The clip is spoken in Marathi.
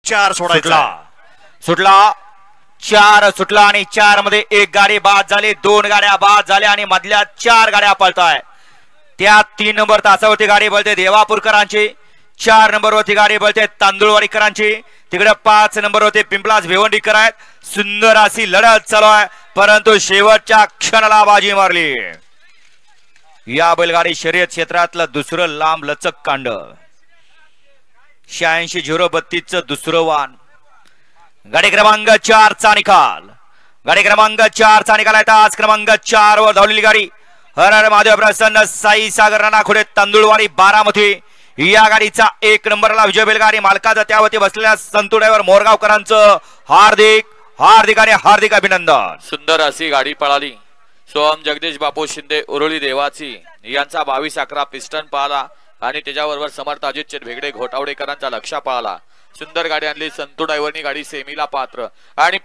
4 सोडायचा सुटला 4 सुटला आणि 4 मध्ये एक गाडी बाद झाली, 2 गाड्या बाद झाल्या आणि मधल्या 4 गाड्या पळताय. त्या 3 नंबर तासावरती गाडी बोलते देवापूरकरांची, 4 नंबरवरती गाडी बोलते तांदूळवाडीकरांची, तिकडे 5 नंबरवरती पिंपलाज भिवंडीकर आहेत. सुंदर अशी लढत चालू आहे, परंतु शेवटच्या क्षणाला बाजी मारली. या बैलगाडी शर्यत क्षेत्रातलं दुसरं लांब लचक कांड 86-032 दुसरं वान. गाडी क्रमांक 4 चा निकाल. गाडी क्रमांक 4 चा निकाल आहे. आज क्रमांक 4 वर धावलेली गाडी हर हर महादेव प्रसन्न साई सागर राणाखोडे तांदूळवाडी बारामती. या गाडीचा 1 नंबरला विजय बैलगाडी मालकाचा त्यावरती बसलेल्या संतू ड्रायव्हर मोरगावकरांचं हार्दिक हार्दिक आणि हार्दिक अभिनंदन. सुंदर अशी गाडी पळाली. सोहम जगदीश बापू शिंदे उरुळी देवाची यांचा 22-11 पिस्टन पळाला आणि त्याच्याबरोबर समर्थ अजित भेगडे घोटावडेकरांचा लक्ष पळाला. सुंदर गाडी आणली संतू ड्रायव्हरनी, गाडी सेमीला पात्र आणि